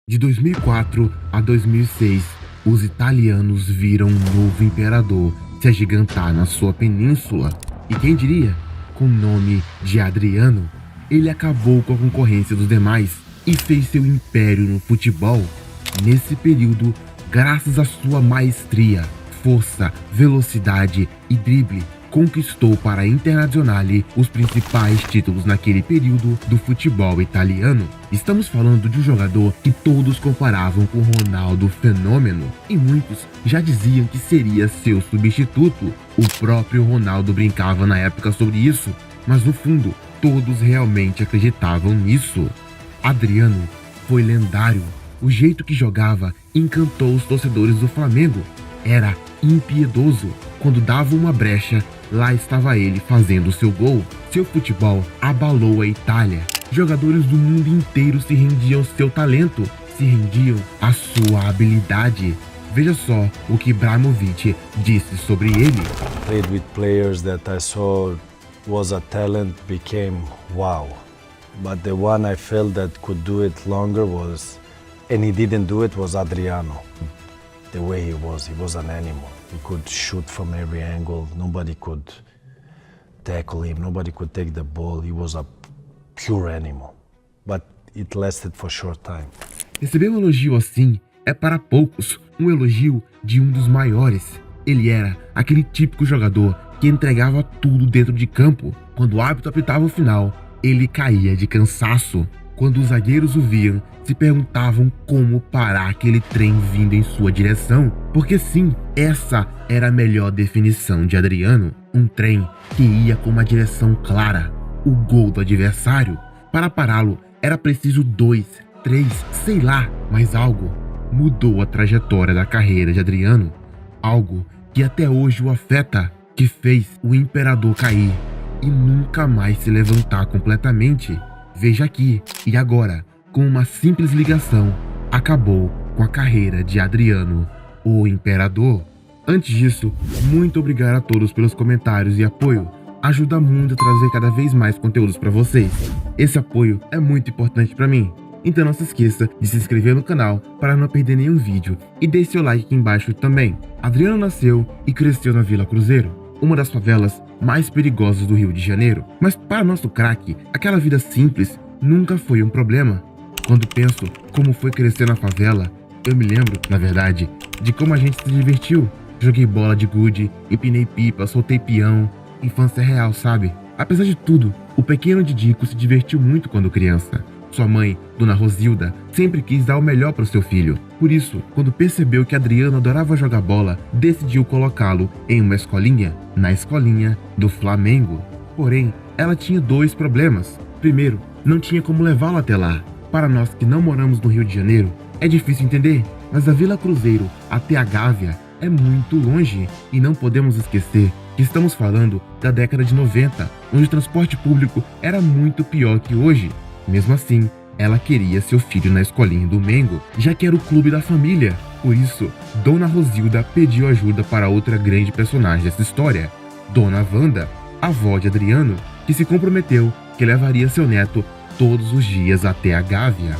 De 2004 a 2006, os italianos viram um novo imperador se agigantar na sua península. E quem diria, com o nome de Adriano, ele acabou com a concorrência dos demais e fez seu império no futebol. Nesse período, graças à sua maestria, força, velocidade e drible, conquistou para a Internazionale os principais títulos naquele período do futebol italiano. Estamos falando de um jogador que todos comparavam com Ronaldo Fenômeno, e muitos já diziam que seria seu substituto. O próprio Ronaldo brincava na época sobre isso, mas no fundo, todos realmente acreditavam nisso. Adriano foi lendário. O jeito que jogava encantou os torcedores do Flamengo. Era impiedoso. Quando dava uma brecha, lá estava ele fazendo seu gol. Seu futebol abalou a Itália. Jogadores do mundo inteiro se rendiam ao seu talento, se rendiam à sua habilidade. Veja só o que Ibrahimovic disse sobre ele. Played with players that I saw was a talent, became wow. But the one I felt that could do it longer was, and he didn't do it, was Adriano. The way he was an animal. He could shoot from every angle. Nobody could tackle him. Nobody could take the ball. He was a pure animal. But it lasted for a short time. Receber um elogio assim é para poucos, um elogio de um dos maiores. Ele era aquele típico jogador que entregava tudo dentro de campo. Quando o árbitro apitava o final, ele caía de cansaço. Quando os zagueiros o viam, se perguntavam como parar aquele trem vindo em sua direção. Porque sim, essa era a melhor definição de Adriano. Um trem que ia com uma direção clara, o gol do adversário. Para pará-lo, era preciso 2, 3, sei lá, mas algo mudou a trajetória da carreira de Adriano. Algo que até hoje o afeta, que fez o imperador cair e nunca mais se levantar completamente. Veja aqui e agora, com uma simples ligação, acabou com a carreira de Adriano, o imperador. Antes disso, muito obrigado a todos pelos comentários e apoio. Ajuda muito a trazer cada vez mais conteúdos para vocês. Esse apoio é muito importante para mim. Então não se esqueça de se inscrever no canal para não perder nenhum vídeo e deixe seu like aqui embaixo também. Adriano nasceu e cresceu na Vila Cruzeiro, uma das favelas mais perigosas do Rio de Janeiro. Mas para nosso craque, aquela vida simples nunca foi um problema. Quando penso como foi crescer na favela, eu me lembro, na verdade, de como a gente se divertiu. Joguei bola de gude, empinei pipa, soltei peão. Infância real, sabe? Apesar de tudo, o pequeno Didico se divertiu muito quando criança. Sua mãe, Dona Rosilda, sempre quis dar o melhor para o seu filho. Por isso, quando percebeu que Adriano adorava jogar bola, decidiu colocá-lo em uma escolinha, na escolinha do Flamengo. Porém, ela tinha 2 problemas. Primeiro, não tinha como levá-lo até lá. Para nós que não moramos no Rio de Janeiro, é difícil entender, mas da Vila Cruzeiro até a Gávea é muito longe. E não podemos esquecer que estamos falando da década de 90, onde o transporte público era muito pior que hoje. Mesmo assim, ela queria seu filho na escolinha do Mengo, já que era o clube da família. Por isso, Dona Rosilda pediu ajuda para outra grande personagem dessa história, Dona Wanda, avó de Adriano, que se comprometeu que levaria seu neto todos os dias até a Gávea.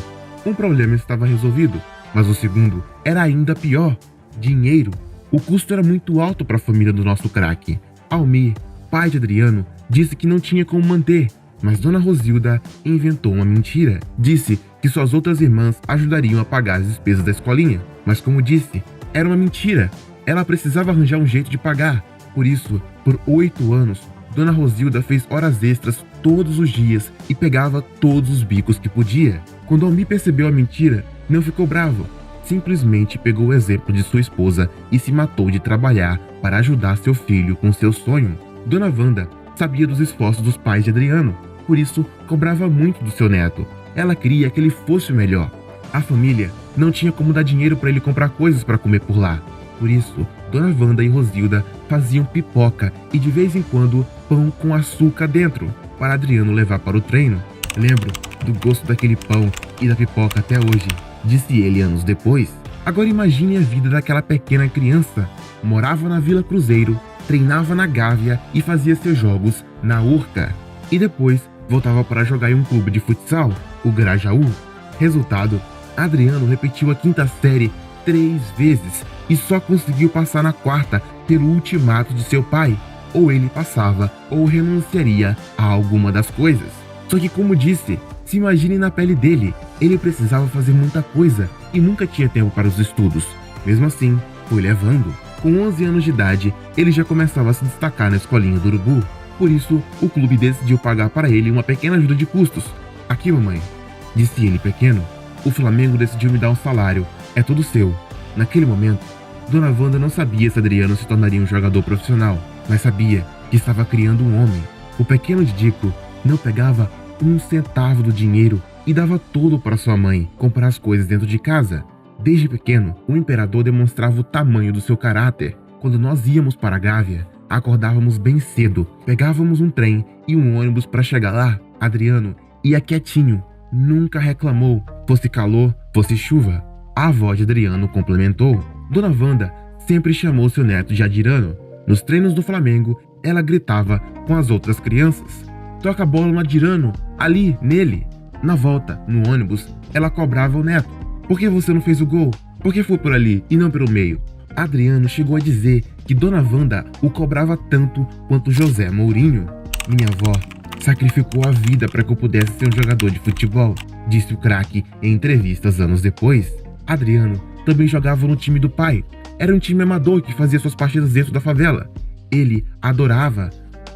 Um problema estava resolvido, mas o segundo era ainda pior: dinheiro. O custo era muito alto para a família do nosso craque. Almir, pai de Adriano, disse que não tinha como manter, mas Dona Rosilda inventou uma mentira. Disse que suas outras irmãs ajudariam a pagar as despesas da escolinha, mas como disse, era uma mentira. Ela precisava arranjar um jeito de pagar. Por isso, por 8 anos, Dona Rosilda fez horas extras todos os dias e pegava todos os bicos que podia. Quando Almir percebeu a mentira, não ficou bravo. Simplesmente pegou o exemplo de sua esposa e se matou de trabalhar para ajudar seu filho com seu sonho. Dona Wanda sabia dos esforços dos pais de Adriano, por isso cobrava muito do seu neto. Ela queria que ele fosse o melhor. A família não tinha como dar dinheiro para ele comprar coisas para comer por lá. Por isso, Dona Wanda e Rosilda faziam pipoca e de vez em quando pão com açúcar dentro, para Adriano levar para o treino. Lembro do gosto daquele pão e da pipoca até hoje, disse ele anos depois. Agora imagine a vida daquela pequena criança. Morava na Vila Cruzeiro, treinava na Gávea e fazia seus jogos na Urca. E depois voltava para jogar em um clube de futsal, o Grajaú. Resultado, Adriano repetiu a quinta série 3 vezes e só conseguiu passar na quarta pelo ultimato de seu pai. Ou ele passava ou renunciaria a alguma das coisas. Só que, como disse, se imagine na pele dele, ele precisava fazer muita coisa e nunca tinha tempo para os estudos. Mesmo assim, foi levando. Com 11 anos de idade, ele já começava a se destacar na escolinha do Urubu. Por isso, o clube decidiu pagar para ele uma pequena ajuda de custos. Aqui, mamãe, disse ele pequeno, o Flamengo decidiu me dar um salário, é tudo seu. Naquele momento, Dona Wanda não sabia se Adriano se tornaria um jogador profissional, mas sabia que estava criando um homem. O pequeno Didico não pegava um centavo do dinheiro e dava tudo para sua mãe comprar as coisas dentro de casa. Desde pequeno, o imperador demonstrava o tamanho do seu caráter. Quando nós íamos para a Gávea, acordávamos bem cedo, pegávamos um trem e um ônibus para chegar lá. Adriano ia quietinho, nunca reclamou, fosse calor, fosse chuva. A avó de Adriano complementou. Dona Wanda sempre chamou seu neto de Adirano. Nos treinos do Flamengo, ela gritava com as outras crianças: "Toca a bola no Adirano, ali, nele." Na volta, no ônibus, ela cobrava o neto: "Por que você não fez o gol? Por que foi por ali e não pelo meio?" Adriano chegou a dizer que Dona Wanda o cobrava tanto quanto José Mourinho. "Minha avó sacrificou a vida para que eu pudesse ser um jogador de futebol", disse o craque em entrevistas anos depois. Adriano também jogava no time do pai. Era um time amador que fazia suas partidas dentro da favela. Ele adorava.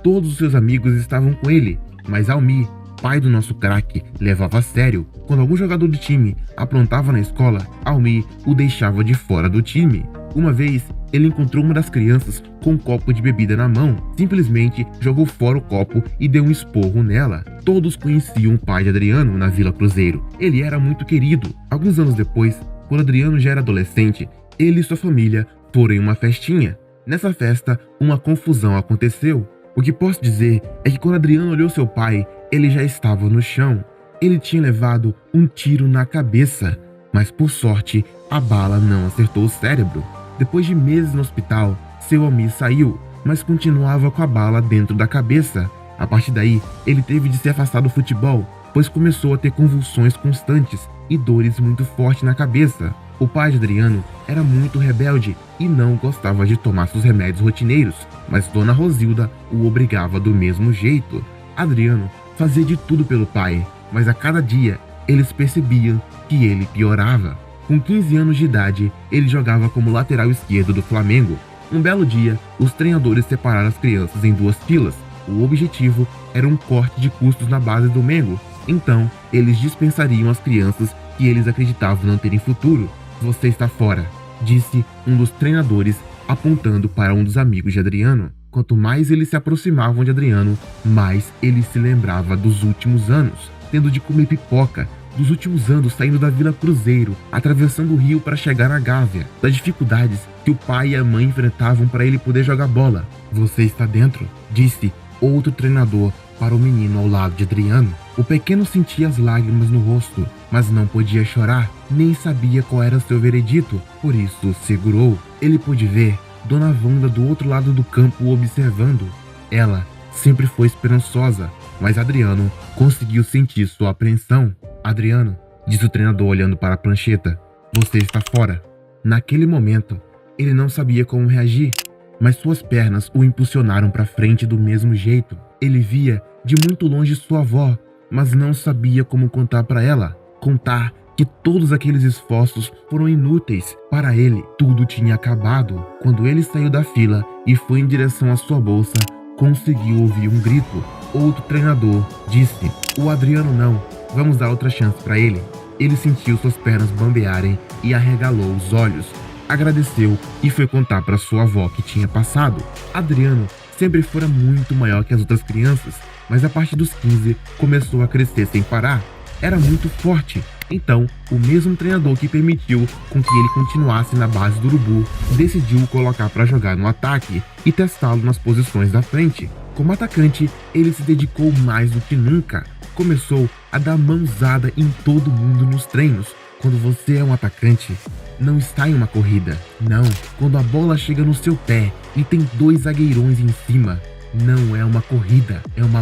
Todos os seus amigos estavam com ele, mas Almi, pai do nosso craque, levava a sério. Quando algum jogador do time aprontava na escola, Almi o deixava de fora do time. Uma vez, ele encontrou uma das crianças com um copo de bebida na mão. Simplesmente jogou fora o copo e deu um esporro nela. Todos conheciam o pai de Adriano na Vila Cruzeiro. Ele era muito querido. Alguns anos depois, quando Adriano já era adolescente, ele e sua família foram em uma festinha. Nessa festa, uma confusão aconteceu. O que posso dizer é que quando Adriano olhou seu pai, ele já estava no chão. Ele tinha levado um tiro na cabeça, mas por sorte, a bala não acertou o cérebro. Depois de meses no hospital, seu Almi saiu, mas continuava com a bala dentro da cabeça. A partir daí, ele teve de se afastar do futebol, pois começou a ter convulsões constantes e dores muito fortes na cabeça. O pai de Adriano era muito rebelde e não gostava de tomar seus remédios rotineiros, mas Dona Rosilda o obrigava do mesmo jeito. Adriano fazia de tudo pelo pai, mas a cada dia eles percebiam que ele piorava. Com 15 anos de idade, ele jogava como lateral esquerdo do Flamengo. Um belo dia, os treinadores separaram as crianças em 2 filas. O objetivo era um corte de custos na base do Mengo. Então, eles dispensariam as crianças que eles acreditavam não terem futuro. "Você está fora", disse um dos treinadores, apontando para um dos amigos de Adriano. Quanto mais eles se aproximavam de Adriano, mais ele se lembrava dos últimos anos, tendo de comer pipoca, dos últimos anos saindo da Vila Cruzeiro, atravessando o rio para chegar na Gávea, das dificuldades que o pai e a mãe enfrentavam para ele poder jogar bola. "Você está dentro", disse outro treinador para o menino ao lado de Adriano. O pequeno sentia as lágrimas no rosto, mas não podia chorar, nem sabia qual era seu veredito, por isso segurou. Ele pôde ver Dona Wanda do outro lado do campo o observando. Ela sempre foi esperançosa, mas Adriano conseguiu sentir sua apreensão. "Adriano", disse o treinador olhando para a prancheta, "você está fora." Naquele momento, ele não sabia como reagir, mas suas pernas o impulsionaram para frente do mesmo jeito. Ele via de muito longe sua avó, mas não sabia como contar para ela. Contar que todos aqueles esforços foram inúteis. Para ele, tudo tinha acabado. Quando ele saiu da fila e foi em direção à sua bolsa, conseguiu ouvir um grito. Outro treinador disse: "O Adriano não, vamos dar outra chance para ele." Ele sentiu suas pernas bambearem e arregalou os olhos. Agradeceu e foi contar para sua avó que tinha passado. Adriano sempre fora muito maior que as outras crianças, mas a partir dos 15 começou a crescer sem parar. Era muito forte. Então, o mesmo treinador que permitiu com que ele continuasse na base do Urubu decidiu o colocar para jogar no ataque e testá-lo nas posições da frente. Como atacante, ele se dedicou mais do que nunca. Começou a dar mãozada em todo mundo nos treinos. Quando você é um atacante, não está em uma corrida. Não, quando a bola chega no seu pé e tem 2 zagueirões em cima, não é uma corrida, é uma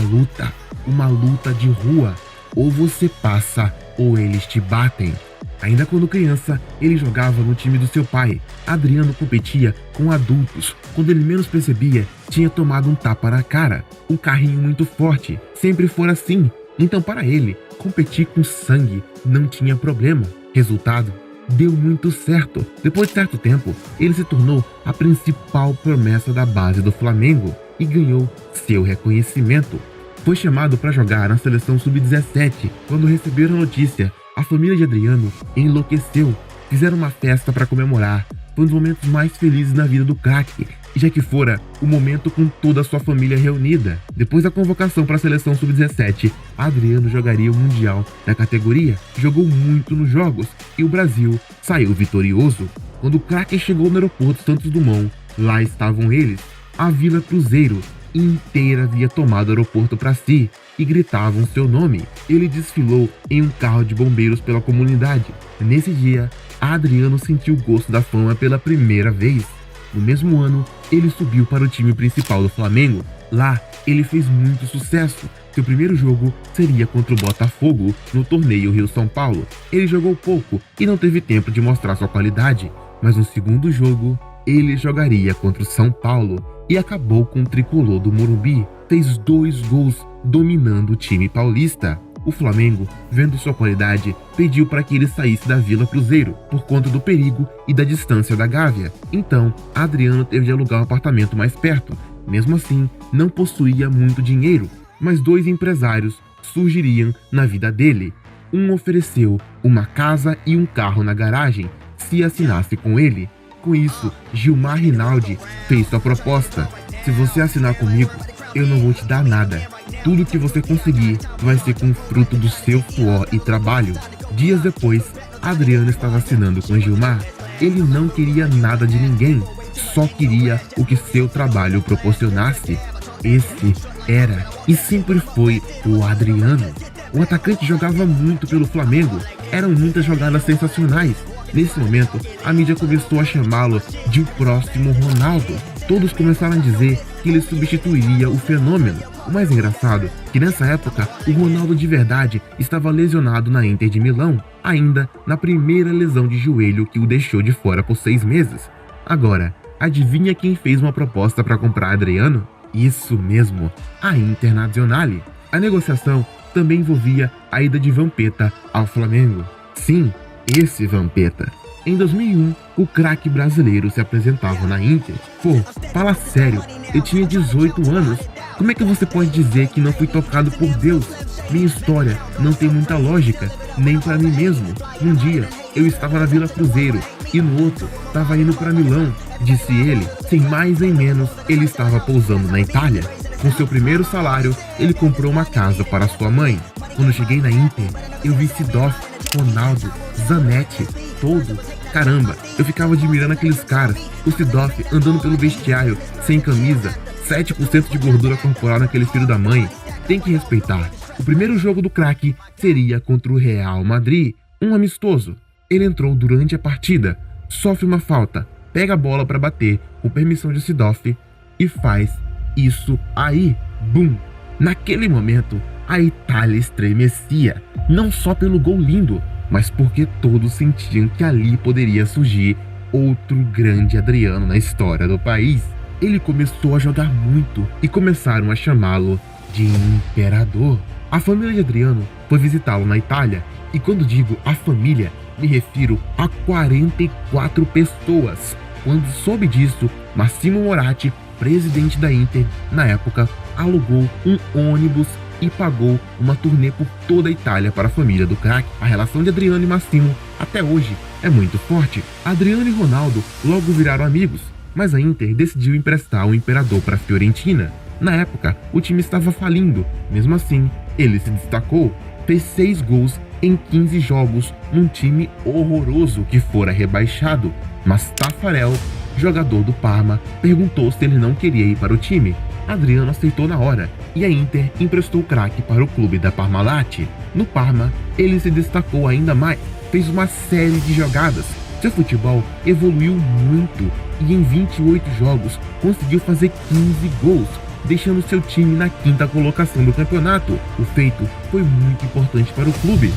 luta de rua. Ou você passa ou eles te batem. Ainda quando criança, ele jogava no time do seu pai. Adriano competia com adultos. Quando ele menos percebia, tinha tomado um tapa na cara. Um carrinho muito forte. Sempre foi assim. Então, para ele, competir com sangue não tinha problema. Resultado, deu muito certo. Depois de certo tempo, ele se tornou a principal promessa da base do Flamengo e ganhou seu reconhecimento. Foi chamado para jogar na seleção sub-17. Quando receberam a notícia, a família de Adriano enlouqueceu. Fizeram uma festa para comemorar. Foi um dos momentos mais felizes na vida do craque, já que fora o momento com toda a sua família reunida. Depois da convocação para a seleção sub-17, Adriano jogaria o Mundial da categoria, jogou muito nos jogos e o Brasil saiu vitorioso. Quando o craque chegou no aeroporto Santos Dumont, lá estavam eles. A Vila Cruzeiro inteira havia tomado o aeroporto para si e gritavam seu nome. Ele desfilou em um carro de bombeiros pela comunidade. Nesse dia, Adriano sentiu o gosto da fama pela primeira vez. No mesmo ano, ele subiu para o time principal do Flamengo. Lá, ele fez muito sucesso. Seu primeiro jogo seria contra o Botafogo no torneio Rio-São Paulo. Ele jogou pouco e não teve tempo de mostrar sua qualidade, mas no segundo jogo, ele jogaria contra o São Paulo e acabou com o tricolor do Morumbi. Fez 2 gols dominando o time paulista. O Flamengo, vendo sua qualidade, pediu para que ele saísse da Vila Cruzeiro por conta do perigo e da distância da Gávea. Então, Adriano teve de alugar um apartamento mais perto. Mesmo assim, não possuía muito dinheiro, mas 2 empresários surgiriam na vida dele. Um ofereceu uma casa e um carro na garagem se assinasse com ele. Com isso, Gilmar Rinaldi fez sua proposta. Se você assinar comigo, eu não vou te dar nada. Tudo que você conseguir vai ser com fruto do seu suor e trabalho. Dias depois, Adriano estava assinando com Gilmar. Ele não queria nada de ninguém, só queria o que seu trabalho proporcionasse. Esse era e sempre foi o Adriano. O atacante jogava muito pelo Flamengo, eram muitas jogadas sensacionais. Nesse momento, a mídia começou a chamá-lo de o próximo Ronaldo. Todos começaram a dizer que ele substituiria o fenômeno. O mais engraçado é que nessa época, o Ronaldo de verdade estava lesionado na Inter de Milão, ainda na primeira lesão de joelho que o deixou de fora por 6 meses. Agora, adivinha quem fez uma proposta para comprar Adriano? Isso mesmo, a Internazionale. A negociação também envolvia a ida de Vampeta ao Flamengo. Sim, esse Vampeta. Em 2001, o craque brasileiro se apresentava na Inter. Pô, fala sério, eu tinha 18 anos. Como é que você pode dizer que não fui tocado por Deus? Minha história não tem muita lógica, nem para mim mesmo. Um dia, eu estava na Vila Cruzeiro e no outro, estava indo para Milão, disse ele. Sem mais nem menos, ele estava pousando na Itália. Com seu primeiro salário, ele comprou uma casa para sua mãe. Quando cheguei na Inter, eu vi Seedorf, Ronaldo, Zanetti, todos. Caramba, eu ficava admirando aqueles caras. O Seedorf andando pelo vestiário, sem camisa, 7% de gordura corporal naquele filho da mãe. Tem que respeitar. O primeiro jogo do craque seria contra o Real Madrid, um amistoso. Ele entrou durante a partida, sofre uma falta, pega a bola para bater com permissão de Seedorf e faz isso aí. Bum! Naquele momento, a Itália estremecia, não só pelo gol lindo, mas porque todos sentiam que ali poderia surgir outro grande Adriano na história do país. Ele começou a jogar muito e começaram a chamá-lo de Imperador. A família de Adriano foi visitá-lo na Itália, e quando digo a família, me refiro a 44 pessoas. Quando soube disso, Massimo Moratti, presidente da Inter na época, alugou um ônibus e pagou uma turnê por toda a Itália para a família do craque. A relação de Adriano e Massimo até hoje é muito forte. Adriano e Ronaldo logo viraram amigos, mas a Inter decidiu emprestar o Imperador para a Fiorentina. Na época, o time estava falindo. Mesmo assim, ele se destacou. Fez 6 gols em 15 jogos num time horroroso que fora rebaixado. Mas Taffarel, jogador do Parma, perguntou se ele não queria ir para o time. Adriano aceitou na hora e a Inter emprestou o craque para o clube da Parmalat. No Parma, ele se destacou ainda mais, fez uma série de jogadas. Seu futebol evoluiu muito e em 28 jogos conseguiu fazer 15 gols, deixando seu time na 5ª colocação do campeonato. O feito foi muito importante para o clube.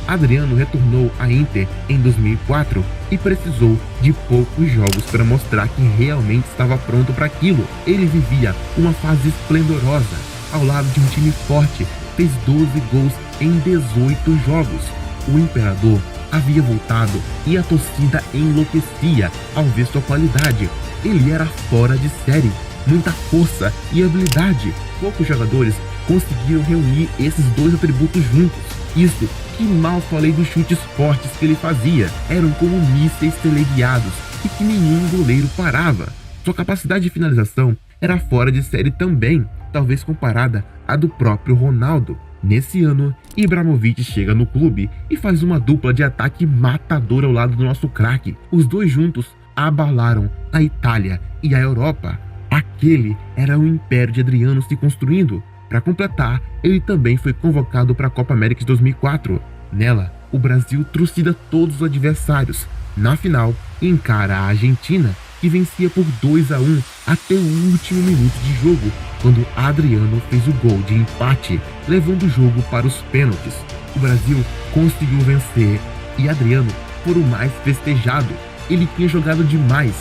Adriano retornou à Inter em 2004 e precisou de poucos jogos para mostrar que realmente estava pronto para aquilo. Ele vivia uma fase esplendorosa ao lado de um time forte, fez 12 gols em 18 jogos. O Imperador havia voltado e a torcida enlouquecia ao ver sua qualidade. Ele era fora de série, muita força e habilidade. Poucos jogadores conseguiram reunir esses dois atributos juntos. Isso que mal falei dos chutes fortes que ele fazia. Eram como mísseis teleguiados e que nenhum goleiro parava. Sua capacidade de finalização era fora de série também, talvez comparada à do próprio Ronaldo. Nesse ano, Ibrahimovic chega no clube e faz uma dupla de ataque matador ao lado do nosso craque. Os dois juntos abalaram a Itália e a Europa. Aquele era o império de Adriano se construindo. Para completar, ele também foi convocado para a Copa América de 2004. Nela, o Brasil trucida todos os adversários. Na final, encara a Argentina, que vencia por 2-1 até o último minuto de jogo, quando Adriano fez o gol de empate, levando o jogo para os pênaltis. O Brasil conseguiu vencer e Adriano foi o mais festejado. Ele tinha jogado demais.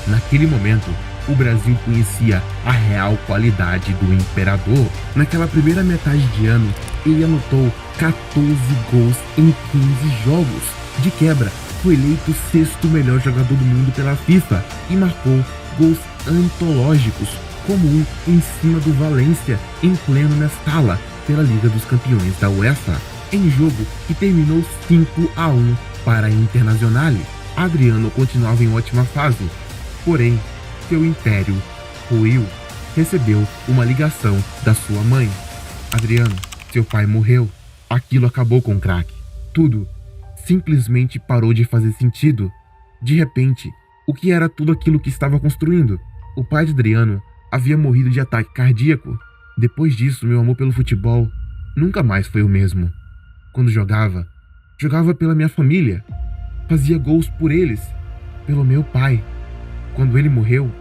Naquele momento, o Brasil conhecia a real qualidade do Imperador. Naquela primeira metade de ano, ele anotou 14 gols em 15 jogos. De quebra, foi eleito o 6º melhor jogador do mundo pela FIFA e marcou gols antológicos, como um em cima do Valência em pleno Mestalla pela Liga dos Campeões da UEFA, em jogo que terminou 5-1 para a Internazionale. Adriano continuava em ótima fase, porém seu império ruiu. Recebeu uma ligação da sua mãe. Adriano, seu pai morreu. Aquilo acabou com o craque. Tudo simplesmente parou de fazer sentido. De repente, o que era tudo aquilo que estava construindo? O pai de Adriano havia morrido de ataque cardíaco. Depois disso, meu amor pelo futebol nunca mais foi o mesmo. Quando jogava pela minha família. Fazia gols por eles, pelo meu pai. Quando ele morreu,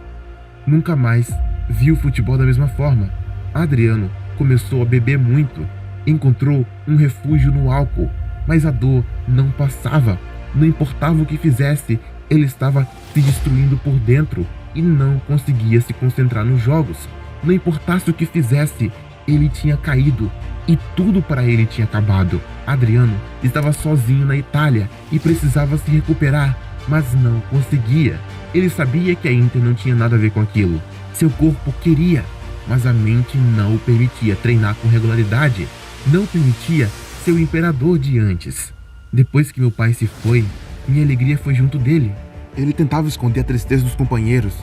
nunca mais vi o futebol da mesma forma. Adriano começou a beber muito, encontrou um refúgio no álcool, mas a dor não passava. Não importava o que fizesse, ele estava se destruindo por dentro e não conseguia se concentrar nos jogos. Não importasse o que fizesse, ele tinha caído e tudo para ele tinha acabado. Adriano estava sozinho na Itália e precisava se recuperar, mas não conseguia. Ele sabia que a Inter não tinha nada a ver com aquilo. Seu corpo queria, mas a mente não o permitia treinar com regularidade. Não permitia ser o imperador de antes. Depois que meu pai se foi, minha alegria foi junto dele. Ele tentava esconder a tristeza dos companheiros,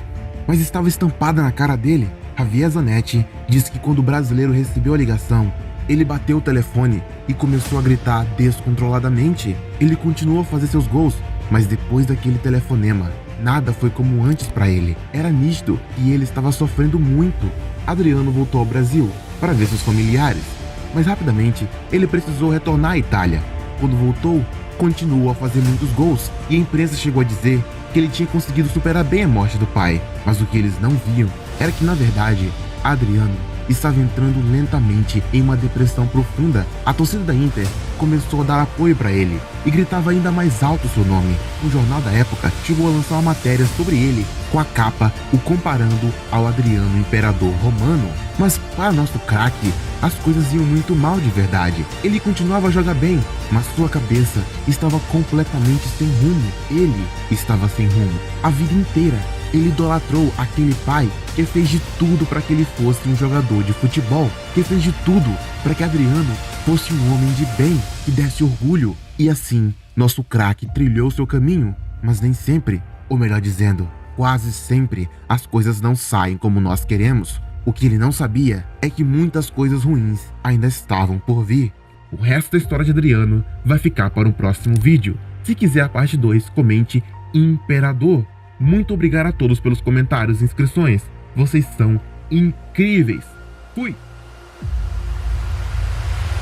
mas estava estampada na cara dele. Javier Zanetti disse que quando o brasileiro recebeu a ligação, ele bateu o telefone e começou a gritar descontroladamente. Ele continuou a fazer seus gols, mas depois daquele telefonema, nada foi como antes para ele. Era nítido e ele estava sofrendo muito. Adriano voltou ao Brasil para ver seus familiares, mas rapidamente ele precisou retornar à Itália. Quando voltou, continuou a fazer muitos gols e a imprensa chegou a dizer que ele tinha conseguido superar bem a morte do pai. Mas o que eles não viam era que, na verdade, Adriano estava entrando lentamente em uma depressão profunda. A torcida da Inter começou a dar apoio para ele e gritava ainda mais alto seu nome. Um jornal da época chegou a lançar uma matéria sobre ele, com a capa o comparando ao Adriano Imperador Romano. Mas para nosso craque, as coisas iam muito mal de verdade. Ele continuava a jogar bem, mas sua cabeça estava completamente sem rumo. Ele estava sem rumo a vida inteira. Ele idolatrou aquele pai que fez de tudo para que ele fosse um jogador de futebol, que fez de tudo para que Adriano fosse um homem de bem, que desse orgulho. E assim, nosso craque trilhou seu caminho, mas nem sempre, ou melhor dizendo, quase sempre, as coisas não saem como nós queremos. O que ele não sabia é que muitas coisas ruins ainda estavam por vir. O resto da história de Adriano vai ficar para um próximo vídeo. Se quiser a parte 2, comente Imperador. Muito obrigado a todos pelos comentários e inscrições. Vocês são incríveis. Fui!